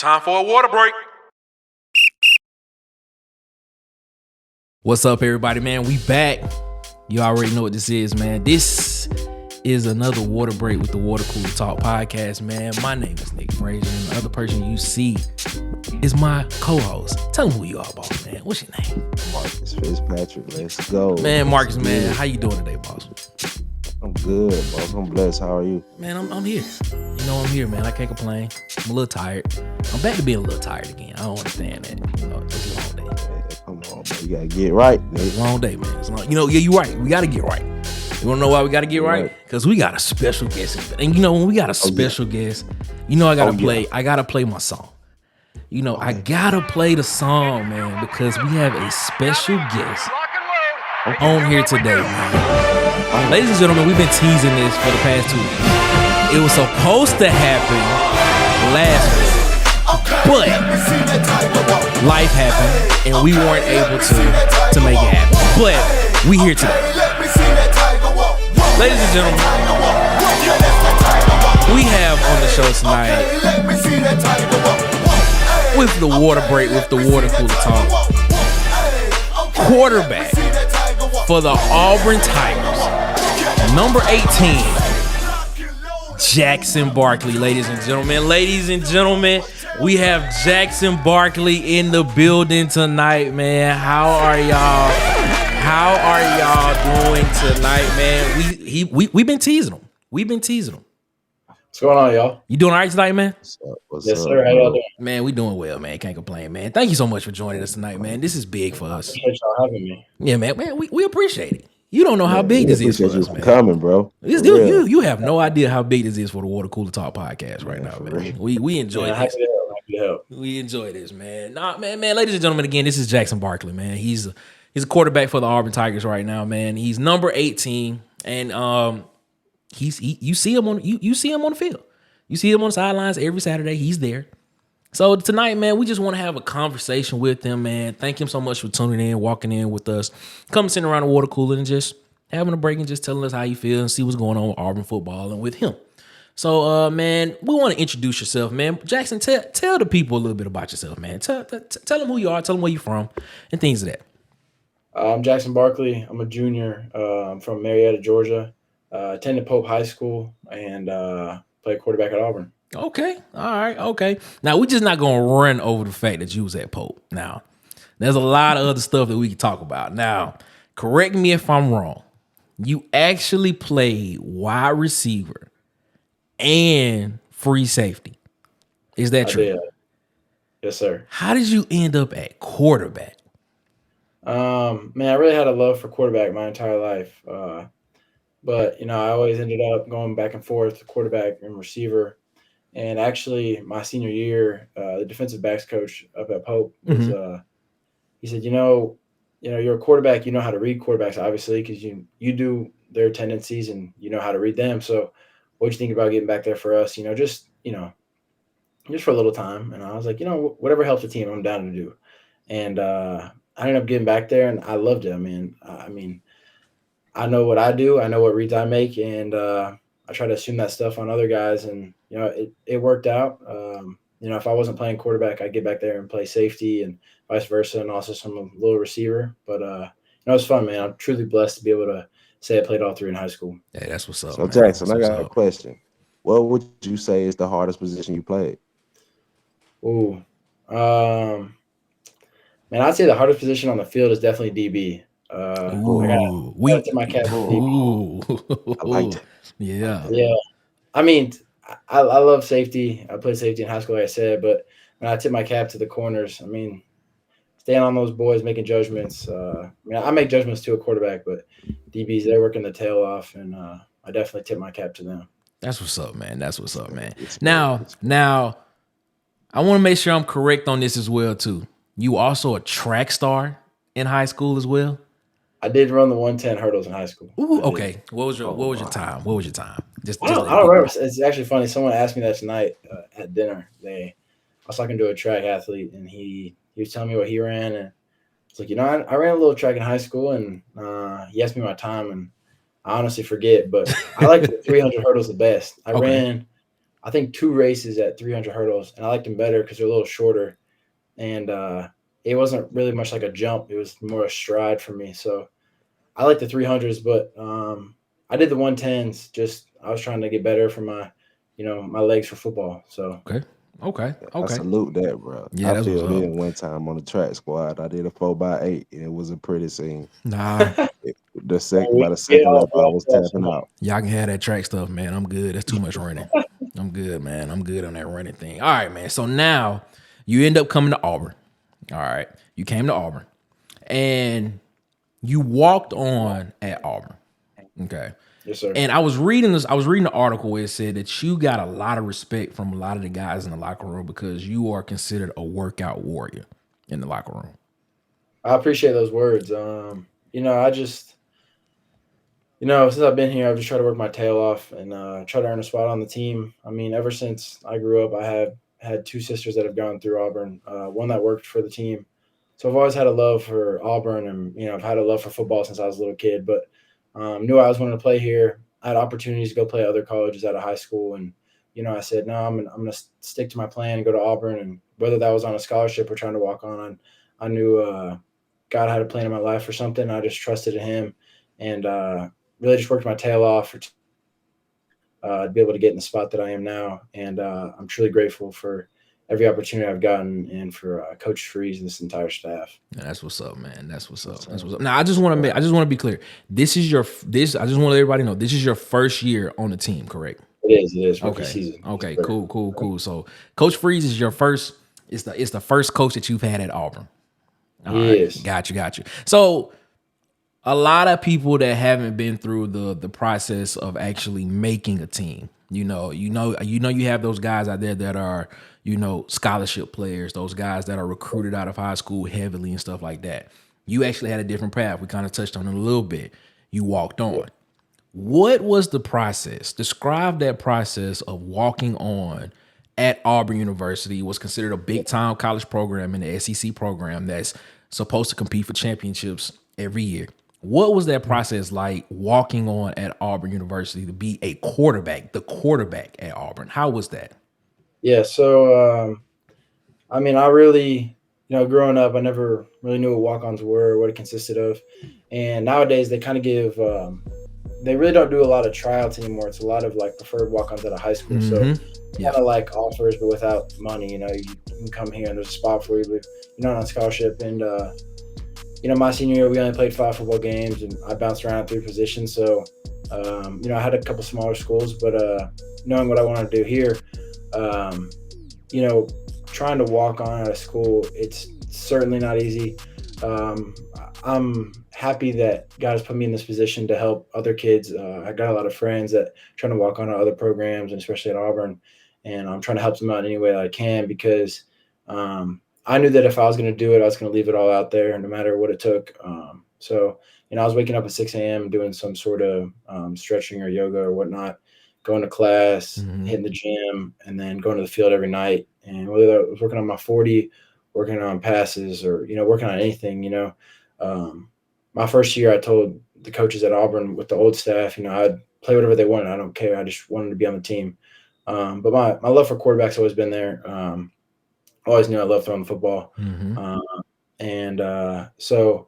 Time for a water break. What's up, everybody, man? We back. You already know what this is, man. This is another water break with the Water Cooler Talk podcast, man. My name is Nick Frazier, and the other person you see is my co-host. Tell them who you are, boss, man. What's your name? Marcus Fitzpatrick. Let's go. Man, Marcus, man. How you doing today, boss? I'm good, boss. I'm blessed. How are you? Man, I'm here. You know I'm here, man. I can't complain. I'm a little tired. I'm back to being a little tired again. I don't understand that. You know, it's a long day. Man, come on, man. You gotta get right, man. It's a long day, man. It's long. You know, yeah, you're right. We gotta get right. You wanna know why we gotta get right? Because we got a special guest. And you know, when we got a special guest, you know I gotta play my song. You know, I gotta play the song, man, because we have a special guest on here today, man. Ladies and gentlemen, we've been teasing this for the past 2 weeks. It was supposed to happen last week, but life happened and we weren't able to make it happen. But we here today. Ladies and gentlemen, we have on the show tonight, with the water break, with the water cooler talk, quarterback for the Auburn Tigers, number 18, Jackson Barkley. Ladies and gentlemen, we have Jackson Barkley in the building tonight, man. How are y'all doing tonight, man? We've been teasing him. What's going on, y'all? You doing all right tonight, man? What's Yes, up, sir. How y'all doing? Man, we doing well, man. Can't complain, man. Thank you so much for joining us tonight, man. This is big for us. Appreciate y'all having me. Yeah, man. We appreciate it. You don't know how big this is for us, man. Coming, bro. You have no idea how big this is for the Water Cooler Talk podcast right now, man. We enjoy this. Happy to help. We enjoy this, man. Man. Ladies and gentlemen, again, this is Jackson Barkley, man. He's a quarterback for the Auburn Tigers right now, man. He's number 18, and you see him on the field. You see him on the sidelines every Saturday. He's there. So tonight, man, we just want to have a conversation with him, man. Thank him so much for tuning in, walking in with us, coming sitting around the water cooler and just having a break and just telling us how you feel and see what's going on with Auburn football and with him. So, man, we want to introduce yourself, man. Jackson, tell the people a little bit about yourself, man. Tell them who you are, tell them where you're from, and things of that. I'm Jackson Barkley. I'm a junior. I'm from Marietta, Georgia. Attended Pope High School and played quarterback at Auburn. Okay. All right. Okay. Now, we're just not going to run over the fact that you was at Pope. Now, there's a lot of other stuff that we can talk about. Now, correct me if I'm wrong. You actually played wide receiver and free safety. Is that true? I did. Yes, sir. How did you end up at quarterback? Man, I really had a love for quarterback my entire life. But, you know, I always ended up going back and forth, quarterback and receiver. And actually, my senior year, the defensive backs coach up at Pope was, he said, you know, you're a quarterback. You know how to read quarterbacks, obviously, because you do their tendencies and you know how to read them. So, what do you think about getting back there for us? Just for a little time. And I was like, whatever helps the team, I'm down to do. And I ended up getting back there, and I loved it. I mean, I know what I do. I know what reads I make, and I try to assume that stuff on other guys, and it worked out. If I wasn't playing quarterback, I'd get back there and play safety, and vice versa, and also some little receiver. But it was fun, man. I'm truly blessed to be able to say I played all three in high school. Hey, that's what's up. So Jackson, I got a question. What would you say is the hardest position you played? Ooh, man, I'd say the hardest position on the field is definitely DB. I gotta tip my cap to DB. I liked it. Yeah. I mean, I love safety. I played safety in high school, like I said, but when I tip my cap to the corners, I mean, staying on those boys, making judgments. I make judgments to a quarterback, but DBs, they're working the tail off, and I definitely tip my cap to them. That's what's up, man. Now, I want to make sure I'm correct on this as well, too. You also a track star in high school as well? I did run the 110 hurdles in high school. Ooh, okay. What was your time? Just I don't remember. It's actually funny. Someone asked me that tonight at dinner. I was talking to a track athlete, and he was telling me what he ran, and it's like, I ran a little track in high school, and he asked me my time, and I honestly forget, but I like the 300 hurdles the best. I ran I think 2 races at 300 hurdles, and I liked them better because they're a little shorter. And it wasn't really much like a jump; it was more a stride for me. So I like the 300s, but I did the 110s. Just I was trying to get better for my, my legs for football. So Okay. Okay. I Okay. salute that, bro. Yeah, I that's what's filled up. in one time on the track squad. I did a 4x8, and it was a pretty scene. Nah, By the get second all lap, I roughed was up tapping sometimes. out. y'all can have that track stuff, man. I'm good. That's too much running. I'm good, man. I'm good on that running thing. All right, man. So now you end up coming to Auburn. All right. You came to Auburn and you walked on at Auburn. Okay. Yes, sir. And I was reading this. I was reading the article where it said that you got a lot of respect from a lot of the guys in the locker room because you are considered a workout warrior in the locker room. I appreciate those words. I just, since I've been here, I've just tried to work my tail off and try to earn a spot on the team. I mean, ever since I grew up, I had 2 sisters that have gone through Auburn. One that worked for the team, so I've always had a love for Auburn, and I've had a love for football since I was a little kid. But knew I was wanting to play here. I had opportunities to go play at other colleges out of high school, and I said no, I'm gonna stick to my plan and go to Auburn. And whether that was on a scholarship or trying to walk on, I knew God had a plan in my life or something. I just trusted in Him, and really just worked my tail off to be able to get in the spot that I am now. And I'm truly grateful for every opportunity I've gotten and for Coach Freeze and this entire staff. Yeah, that's what's up, man. That's what's up. That's That's right. what's up. Now, I just want to be clear. This is your this. I just want to let everybody know this is your first year on the team, correct? It is rookie Okay. season. Okay. Yes, sir. Cool. So, Coach Freeze is your first. It's the first coach that you've had at Auburn. All He right. is. Got you. So, a lot of people that haven't been through the process of actually making a team. You have those guys out there that are, scholarship players, those guys that are recruited out of high school heavily and stuff like that. You actually had a different path. We kind of touched on it a little bit. You walked on. Yeah. What was the process? Describe that process of walking on at Auburn University. Was considered a big time college program in the SEC program that's supposed to compete for championships every year. What was that process like walking on at Auburn University to be a quarterback, the quarterback at Auburn? How was that? Yeah. So, I mean, I really, growing up, I never really knew what walk-ons were, what it consisted of. And nowadays, they kind of give, they really don't do a lot of tryouts anymore. It's a lot of like preferred walk-ons out of high school. So, kind of like offers, but without money. You can come here and there's a spot for you, but you're not on scholarship. And, my senior year, we only played 5 football games and I bounced around 3 positions. So, I had a couple smaller schools, but knowing what I wanted to do here, you know, trying to walk on out of school, it's certainly not easy. I'm happy that God has put me in this position to help other kids. I got a lot of friends that trying to walk on other programs, and especially at Auburn, and I'm trying to help them out in any way that I can because I knew that if I was going to do it, I was going to leave it all out there, no matter what it took. So, I was waking up at 6 a.m. doing some sort of stretching or yoga or whatnot, going to class, hitting the gym, and then going to the field every night. And whether I was working on my 40, working on passes, or working on anything, my first year, I told the coaches at Auburn with the old staff, I'd play whatever they wanted. I don't care. I just wanted to be on the team. But my love for quarterback's always been there. Always knew I loved throwing the football. So,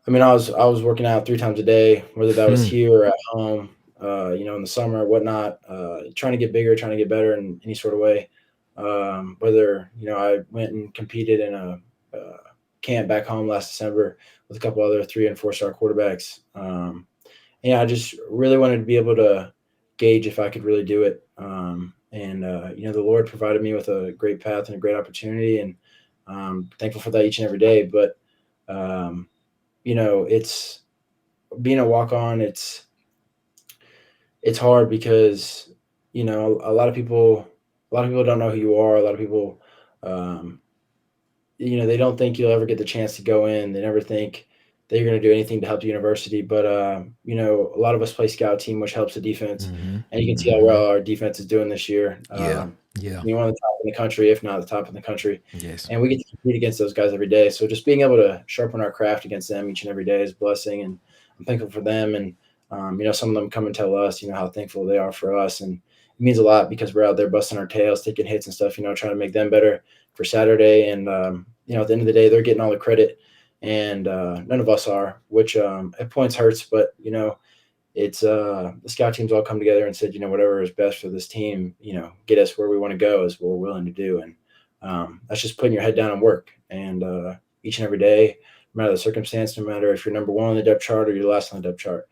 I mean, I was working out 3 times a day, whether that was here or at home, in the summer or whatnot, trying to get bigger, trying to get better in any sort of way. Whether, I went and competed in a camp back home last December with a couple other 3- and 4-star quarterbacks. I just really wanted to be able to gauge if I could really do it. The Lord provided me with a great path and a great opportunity, and thankful for that each and every day. But, it's being a walk-on. It's hard because, a lot of people don't know who you are. A lot of people, they don't think you'll ever get the chance to go in. They never think that you're going to do anything to help the university. But, a lot of us play scout team, which helps the defense. And you can see how well our defense is doing this year. Yeah. One of the top in the country, if not the top in the country. Yes. And we get to compete against those guys every day. So just being able to sharpen our craft against them each and every day is a blessing. And I'm thankful for them. And, some of them come and tell us, how thankful they are for us. And, means a lot because we're out there busting our tails, taking hits and stuff, trying to make them better for Saturday. And, at the end of the day, they're getting all the credit and none of us are, which at points hurts, but, it's the scout teams all come together and said, whatever is best for this team, get us where we want to go is what we're willing to do. And that's just putting your head down and work. And each and every day, no matter the circumstance, no matter if you're number one on the depth chart or you're last on the depth chart,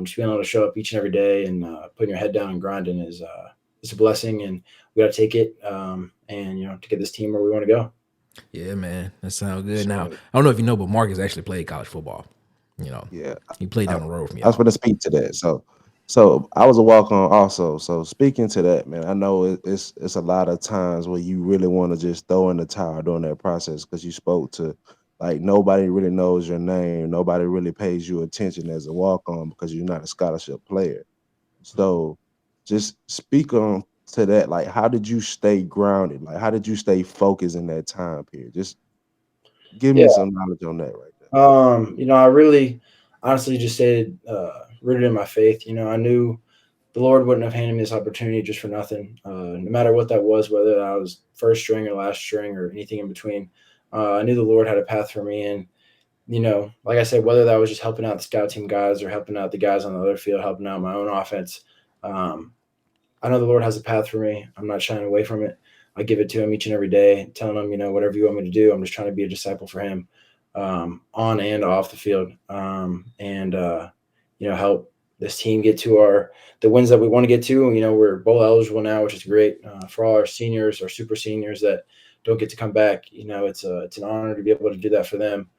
just being able to show up each and every day and putting your head down and grinding is a blessing, and we got to take it and to get this team where we want to go. Yeah, man, that sounds good. Now, I don't know if you know, but Marcus actually played college football. Yeah, he played I, down the road from I was y'all. going to speak to that. So I was a walk on also. So speaking to that, man, I know it's a lot of times where you really want to just throw in the towel during that process because you spoke to like nobody really knows your name, nobody really pays you attention as a walk on because you're not a scholarship player. So just speak on to that. Like, how did you stay grounded? Like, how did you stay focused in that time period? Just give Yeah. me some knowledge on that right there. I really honestly just stayed rooted in my faith. I knew the Lord wouldn't have handed me this opportunity just for nothing. No matter what that was, whether I was first string or last string or anything in between, I knew the Lord had a path for me. And, like I said, whether that was just helping out the scout team guys or helping out the guys on the other field, helping out my own offense, I know the Lord has a path for me. I'm not shying away from it. I give it to him each and every day, telling him, whatever you want me to do, I'm just trying to be a disciple for him on and off the field, and help this team get to the wins that we want to get to. We're bowl eligible now, which is great for all our seniors, our super seniors that don't get to come back. It's an honor to be able to do that for them.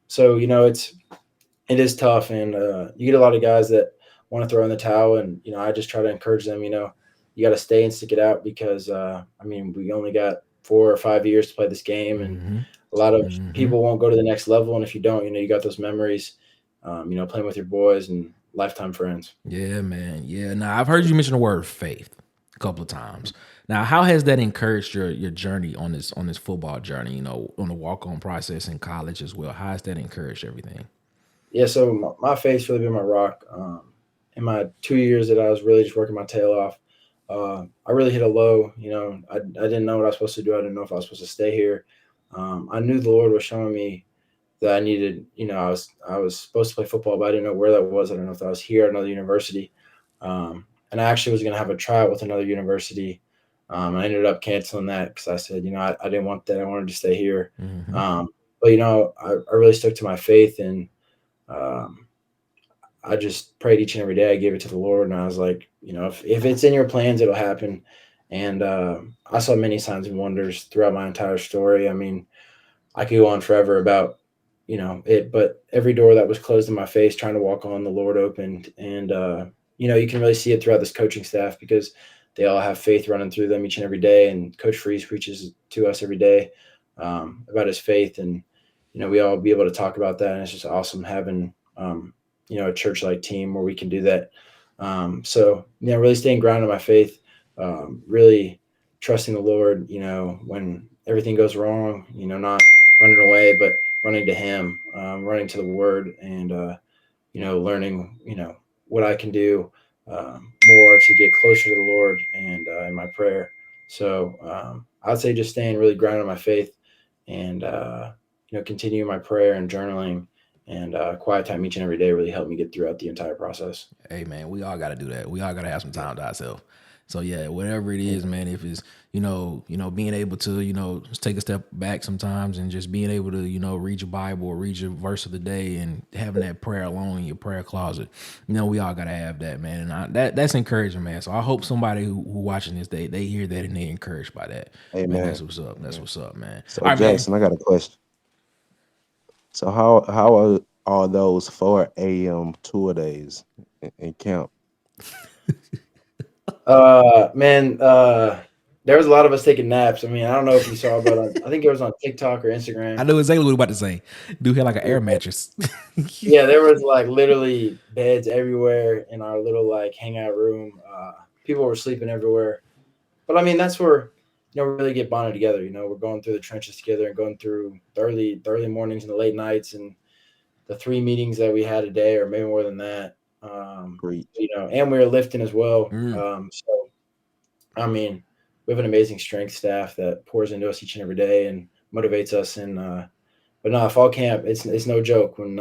So it is tough, and you get a lot of guys that want to throw in the towel, and I just try to encourage them. You got to stay and stick it out because we only got 4 or 5 years to play this game, and Mm-hmm. a lot of Mm-hmm. people won't go to the next level. And if you don't, you got those memories, playing with your boys and lifetime friends. Yeah, man. Yeah. Now I've heard you mention the word faith a couple of times. Now, how has that encouraged your journey on this football journey? On the walk on process in college as well. How has that encouraged everything? Yeah, so my faith's really been my rock. In my 2 years that I was really just working my tail off, I really hit a low. I didn't know what I was supposed to do. I didn't know if I was supposed to stay here. I knew the Lord was showing me that I needed. I was supposed to play football, but I didn't know where that was. I don't know if I was here at another university. And I actually was going to have a tryout with another university. I ended up canceling that because I said, I didn't want that. I wanted to stay here. Mm-hmm. But I really stuck to my faith, and um, I just prayed each and every day. I gave it to the Lord, and I was like, if it's in your plans, it'll happen. And I saw many signs and wonders throughout my entire story. I mean, I could go on forever about, it, but every door that was closed in my face, trying to walk on, the Lord opened. And, you can really see it throughout this coaching staff because they all have faith running through them each and every day. And Coach Freeze preaches to us every day about his faith. And, we all be able to talk about that. And it's just awesome having, a church like team where we can do that. So, really staying grounded in my faith, really trusting the Lord, when everything goes wrong, not running away, but running to him, running to the word, and, learning, what I can do more to get closer to the Lord and in my prayer. So I'd say just staying really grounded in my faith and, continuing my prayer and journaling and quiet time each and every day really helped me get throughout the entire process. Hey, man, we all got to do that. We all got to have some time to ourselves. So yeah, whatever it is, man. If it's being able to just take a step back sometimes and just being able to read your Bible or read your verse of the day and having that prayer alone in your prayer closet, we all gotta have that, man. And that's encouraging, man. So I hope somebody who watching this they hear that and they encouraged by that, man. That's Amen. what's up. That's Amen. what's up, man. All So right, man. Jackson, I got a question. So how are those 4 a.m. tour days in camp? Man, there was a lot of us taking naps. I mean, I don't know if you saw, but I think it was on TikTok or I Instagram. know exactly what I'm about to say. Dude had like an air mattress. Yeah, there was like literally beds everywhere in our little like hangout room. People were sleeping everywhere. But I mean, that's where we really get bonded together. We're going through the trenches together and going through the early mornings and the late nights and the 3 meetings that we had a day, or maybe more than that. Preach. And we were lifting as well. Mm. So, I mean, we have an amazing strength staff that pours into us each and every day and motivates us. And but no, fall camp, it's no joke. When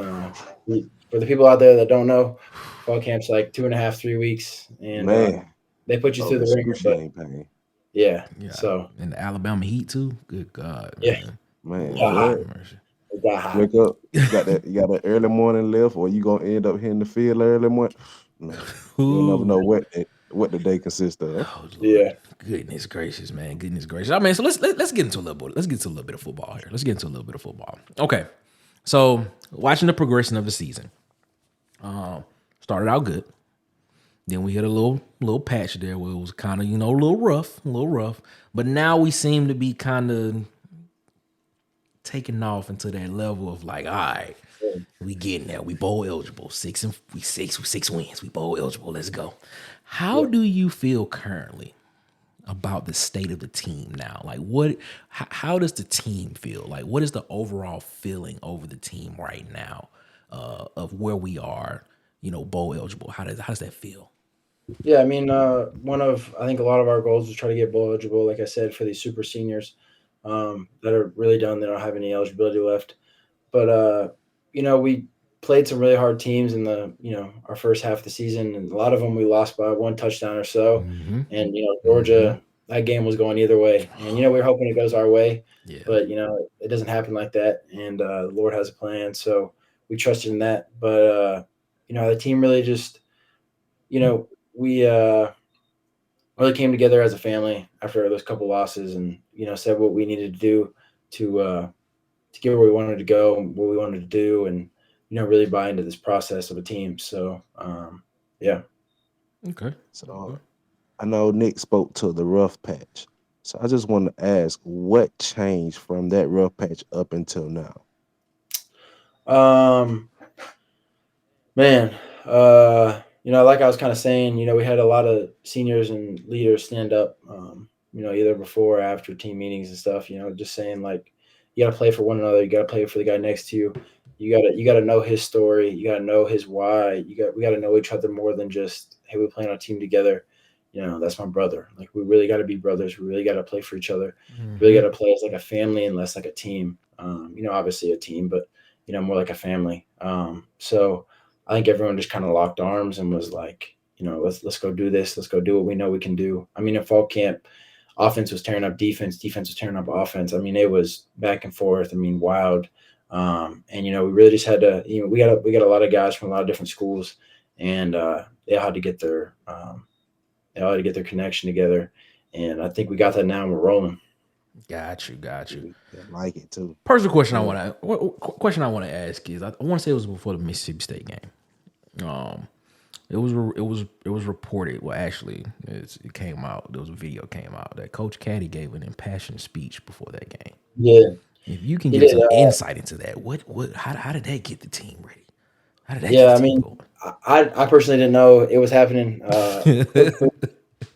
for the people out there that don't know, fall camp's like 2.5, 3 weeks, and Man, they put you oh, through the ringer. But excruciating pain. yeah, Yeah. so And the Alabama Heat too. Good God, yeah, man. Man, got hot. what? Mercy. It got hot. Wake up. You got that early morning lift, or you gonna end up hitting the field early morning. Man, you'll never know Ooh. what the day consists of. Oh Lord. Yeah. Goodness gracious, man. Goodness gracious. I mean, so let's get into a little bit. Let's get to a little bit of football here. Let's get into a little bit of football. Okay. So watching the progression of the season. Started out good. Then we hit a little patch there where it was kind of, a little rough. But now we seem to be kind of taking off into that level of like, all right, we getting there. We bowl eligible. Six wins. We bowl eligible. Let's go. How do you feel currently about the state of the team now? Like how does the team feel? Like what is the overall feeling over the team right now of where we are, bowl eligible? How does that feel? Yeah, I mean, I think a lot of our goals is try to get bowl eligible, like I said, for these super seniors that are really done. They don't have any eligibility left. But, we played some really hard teams in our first half of the season, and a lot of them we lost by 1 touchdown or so. Mm-hmm. And, Georgia, that game was going either way. And, we were hoping it goes our way, Yeah. but, it doesn't happen like that. And the Lord has a plan. So we trusted in that. But, the team really just, we really came together as a family after those couple losses and, said what we needed to do to get where we wanted to go and what we wanted to do and, really buy into this process of a team. So, yeah. Okay. So I know Nick spoke to the rough patch. So I just want to ask, what changed from that rough patch up until now? Man, like I was kind of saying, we had a lot of seniors and leaders stand up, either before or after team meetings and stuff, just saying like, you got to play for one another. You got to play for the guy next to you. You got to know his story. You got to know his why. We got to know each other more than just, hey, we play on a team together. That's my brother. Like we really got to be brothers. We really got to play for each other. Mm-hmm. Really got to play as like a family and less like a team. Obviously a team, but more like a family. So I think everyone just kind of locked arms and was like, let's go do this. Let's go do what we know we can do. I mean, in fall camp, offense was tearing up defense. Defense was tearing up offense. I mean, it was back and forth. I mean, wild. And we really just had to. We got a lot of guys from a lot of different schools, and they had to get their connection together. And I think we got that now, and we're rolling. Got you. I like it too. Personal question I want to ask is I want to say it was before the Mississippi State game. It was reported. Well, actually, it came out. There was a video came out that Coach Caddy gave an impassioned speech before that game. Yeah. If you can give some insight into that, how did that get the team ready? How did that get the team going? I personally didn't know it was happening.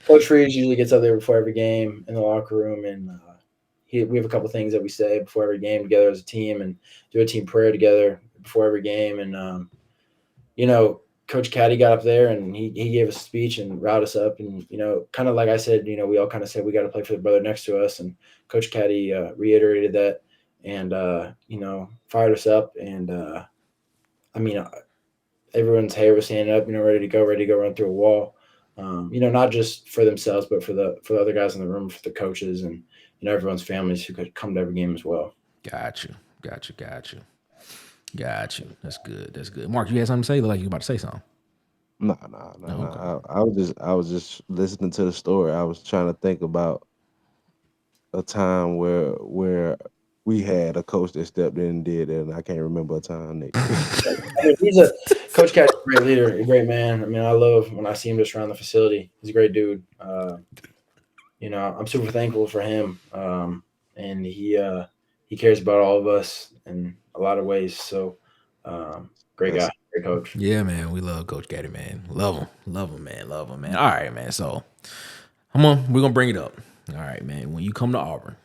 Coach Freeze usually gets up there before every game in the locker room, and we have a couple things that we say before every game together as a team, and do a team prayer together before every game. And Coach Caddy got up there and he gave us a speech and riled us up, and kind of like I said, we all kind of said we got to play for the brother next to us, and Coach Caddy reiterated that and fired us up, and everyone's hair was standing up, ready to go run through a wall. Not just for themselves, but for the other guys in the room, for the coaches, and everyone's families who could come to every game as well. Got you. That's good. Mark, you had something to say? Look like you about to say something. No. Okay. I was just listening to the story. I was trying to think about a time where we had a coach that stepped in and did it, and I can't remember a time. Nick. Coach Cat's a great leader, a great man. I mean, I love when I see him just around the facility. He's a great dude. I'm super thankful for him, and he cares about all of us in a lot of ways. So, great guy, great coach. Yeah, man, we love Coach Caddy, man. Love him, man. All right, man. So, we're gonna bring it up. All right, man. When you come to Auburn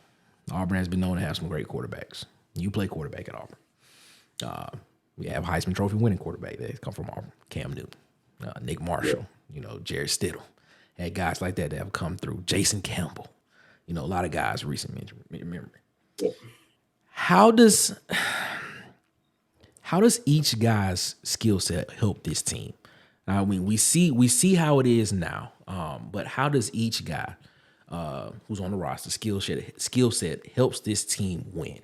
has been known to have some great quarterbacks. You play quarterback at Auburn. We have Heisman Trophy winning quarterback that come from Auburn, Cam Newton. Nick Marshall, Jared Stidham, had guys like that have come through. Jason Campbell, a lot of guys recent memory. Yep. How does each guy's skill set help this team? I mean, we see how it is now, but how does each guy who's on the roster skill set helps this team win?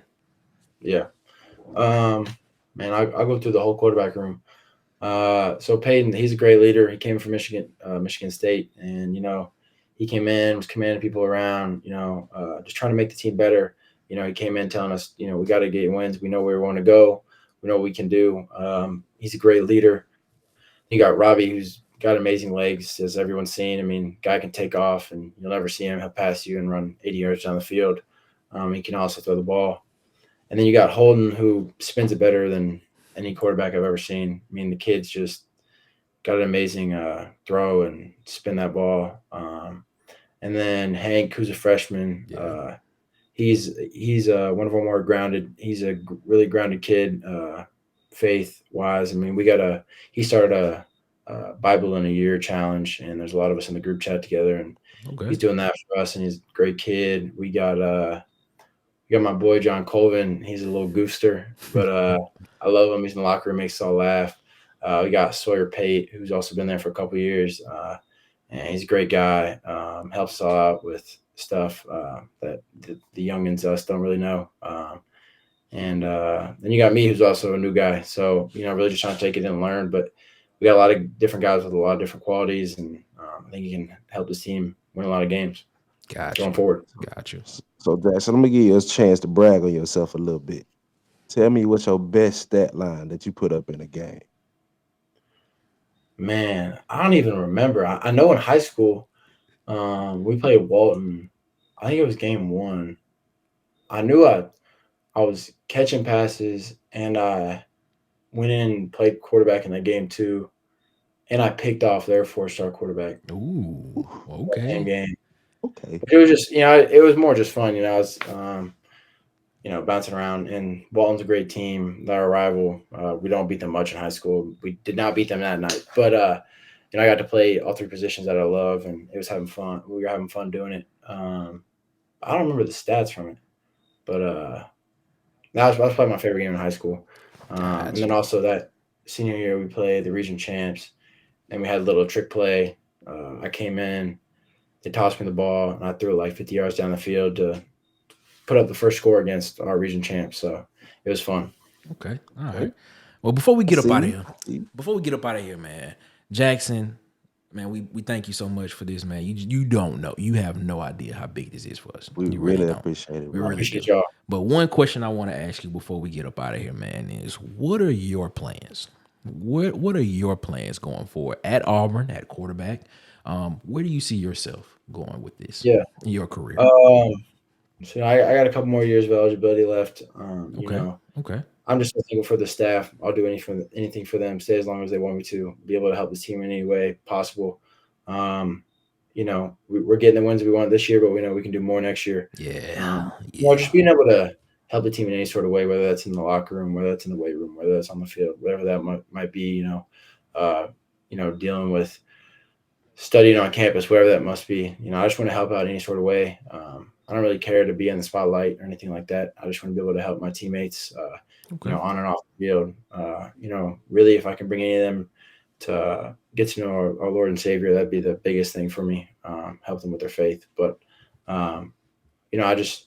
Yeah. Man, I'll go through the whole quarterback room. So Peyton, he's a great leader. He came from Michigan State, and he came in, was commanding people around, just trying to make the team better. He came in telling us, we got to get wins. We know where we want to go. We know what we can do. He's a great leader. You got Robbie, who's got amazing legs, as everyone's seen. I mean, guy can take off, and you'll never see him. He'll pass you and run 80 yards down the field. He can also throw the ball. And then you got Holden, who spins it better than any quarterback I've ever seen. I mean, the kid's just got an amazing throw and spin that ball. And then Hank, who's a freshman, he's one of our more grounded. He's a really grounded kid, faith wise. I mean, he started a Bible in a year challenge, and there's a lot of us in the group chat together, and he's doing that for us. And he's a great kid. We got my boy John Colvin. He's a little goofster, but I love him. He's in the locker room, makes us all laugh. We got Sawyer Pate, who's also been there for a couple of years, and he's a great guy. Helps us all out with stuff that the youngins us don't really know. And then you got me, who's also a new guy. So really just trying to take it in and learn. But we got a lot of different guys with a lot of different qualities, and I think he can help this team win a lot of games. Gotcha. Going forward. Gotcha. So Jackson, let me give you a chance to brag on yourself a little bit. Tell me what's your best stat line that you put up in a game. Man, I don't even remember. I know in high school, we played Walton. I think it was game 1. I knew I was catching passes, and I went in and played quarterback in that game 2, and I picked off their 4-star quarterback. Ooh, That same okay. game. Okay. But it was just, it was more just fun. I was, bouncing around. And Walton's a great team. They're a rival. We don't beat them much in high school. We did not beat them that night. But, I got to play all 3 positions that I love, and it was having fun. We were having fun doing it. I don't remember the stats from it, but that was probably my favorite game in high school. And then also that senior year, we played the region champs, and we had a little trick play. I came in. They tossed me the ball, and I threw it like 50 yards down the field to put up the first score against our region champs. So it was fun. Okay. All right. Well, before we get up out of here, man, Jackson, man, we thank you so much for this, man. You don't know. You have no idea how big this is for us. We really appreciate it. We really appreciate do. y'all. But one question I want to ask you before we get up out of here, man, is what are your plans? What are your plans going forward at Auburn, at quarterback? Where do you see yourself going with this? Yeah. In your career? So I got a couple more years of eligibility left. Okay. I'm just thankful for the staff. I'll do anything for them, stay as long as they want me to, be able to help this team in any way possible. We're getting the wins we want this year, but we know we can do more next year. Just being able to help the team in any sort of way, whether that's in the locker room, whether that's in the weight room, whether that's on the field, whatever that might be, dealing with studying on campus, whatever that must be. I just want to help out any sort of way. I don't really care to be in the spotlight or anything like that. I just want to be able to help my teammates, on and off the field. Really, if I can bring any of them to get to know our Lord and Savior, that'd be the biggest thing for me. Help them with their faith. But, I just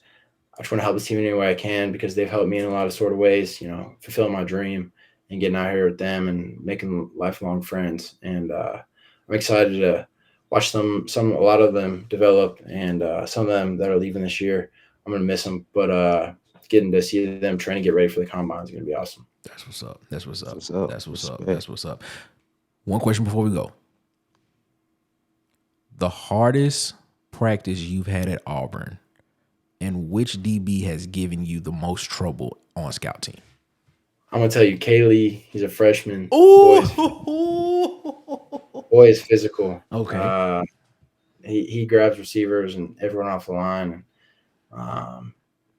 want to help the team in any way I can, because they've helped me in a lot of sort of ways, fulfilling my dream and getting out here with them and making lifelong friends. And I'm excited to watch a lot of them develop, and some of them that are leaving this year, I'm going to miss them, but getting to see them train and get ready for the combine is going to be awesome. That's what's up. One question before we go. The hardest practice you've had at Auburn, and which DB has given you the most trouble on scout team? I'm going to tell you, Kaylee, he's a freshman. Ooh. Boy is physical. Okay. He grabs receivers and everyone off the line.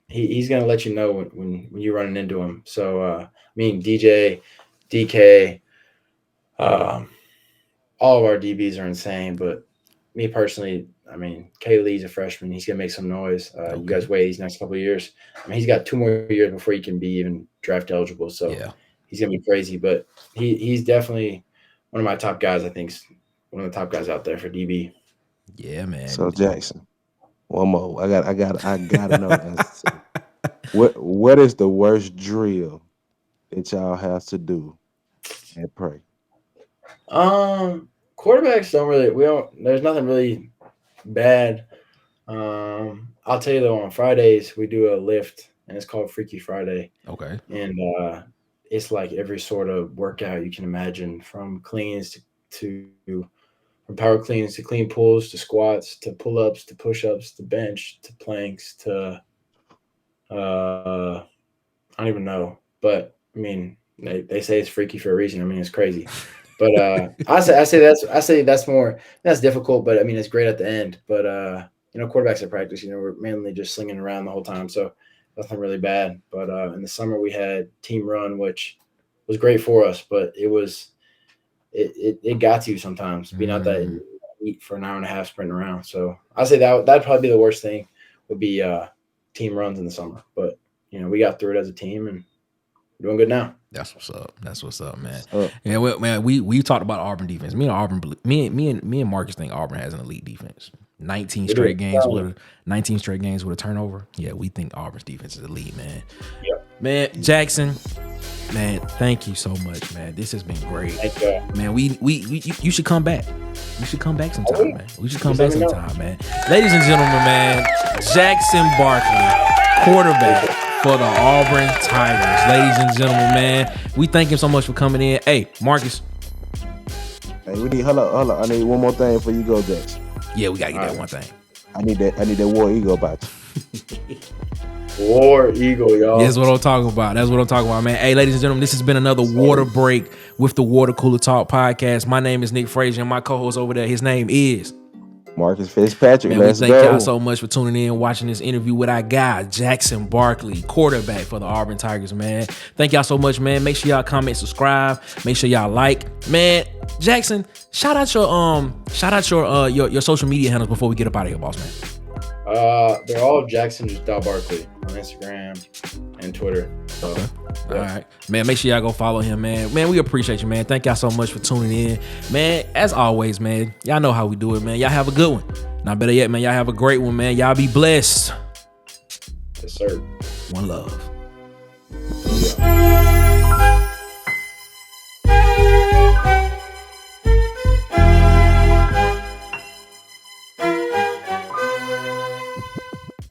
He's going to let you know when you're running into him. So, DJ, DK, all of our DBs are insane, but me personally, I mean, K. Lee's a freshman. He's gonna make some noise. You guys wait these next couple of years. I mean, he's got 2 more years before he can be even draft eligible. So Yeah. he's gonna be crazy. But he's definitely one of my top guys. I think one of the top guys out there for DB. Yeah, man. So Jackson, one more. I gotta know this. What is the worst drill that y'all have to do and pray? Quarterbacks there's nothing really bad. I'll tell you though, on Fridays we do a lift and it's called Freaky Friday. Okay. And it's like every sort of workout you can imagine, from cleans from power cleans to clean pulls to squats to pull-ups to push-ups to bench to planks to I don't even know. But I mean, they say it's freaky for a reason. I mean, it's crazy. But I say that's difficult, but I mean it's great at the end. But quarterbacks at practice, we're mainly just slinging around the whole time, so nothing really bad. But in the summer we had team run, which was great for us, but it got to you sometimes being out there and eat for an hour and a half sprinting around. So I say that'd probably be the worst thing, would be team runs in the summer. But we got through it as a team and we're doing good now. That's what's up, man. Yeah, well, man, we talked about Auburn defense. Me and Marcus think Auburn has an elite defense. 19 straight games with a turnover. Yeah, we think Auburn's defense is elite, man. Yep. Man, Jackson, man, thank you so much, man. This has been great. Thank you. Man, you should come back. You should come back sometime, man. We should come back sometime, man. Ladies and gentlemen, man, Jackson Barkley, quarterback for the Auburn Tigers. Ladies and gentlemen, man, we thank him so much for coming in. Hey, Marcus. Hey, we need hold up. I need one more thing before you go, Jackson. Yeah, we gotta get that one thing. I need that War Eagle about you. War Eagle, y'all. That's what I'm talking about. Man. Hey, ladies and gentlemen, this has been another water break with the Water Cooler Talk podcast. My name is Nick Frazier, and my co-host over there, his name is Marcus Fitzpatrick. Man, Let's we go. thank y'all so much for tuning in, watching this interview with our guy, Jackson Barkley, quarterback for the Auburn Tigers, man. Thank y'all so much, man. Make sure y'all comment, subscribe. Make sure y'all like. Man, Jackson, shout out your social media handles before we get up out of here, boss man. They're all Jackson Barkley on Instagram and Twitter. So, okay. Yeah. All right, man. Make sure y'all go follow him, man. Man, we appreciate you, man. Thank y'all so much for tuning in, man. As always, man. Y'all know how we do it, man. Y'all have a good one. Now, better yet, man. Y'all have a great one, man. Y'all be blessed. Yes, sir. One love. Yeah.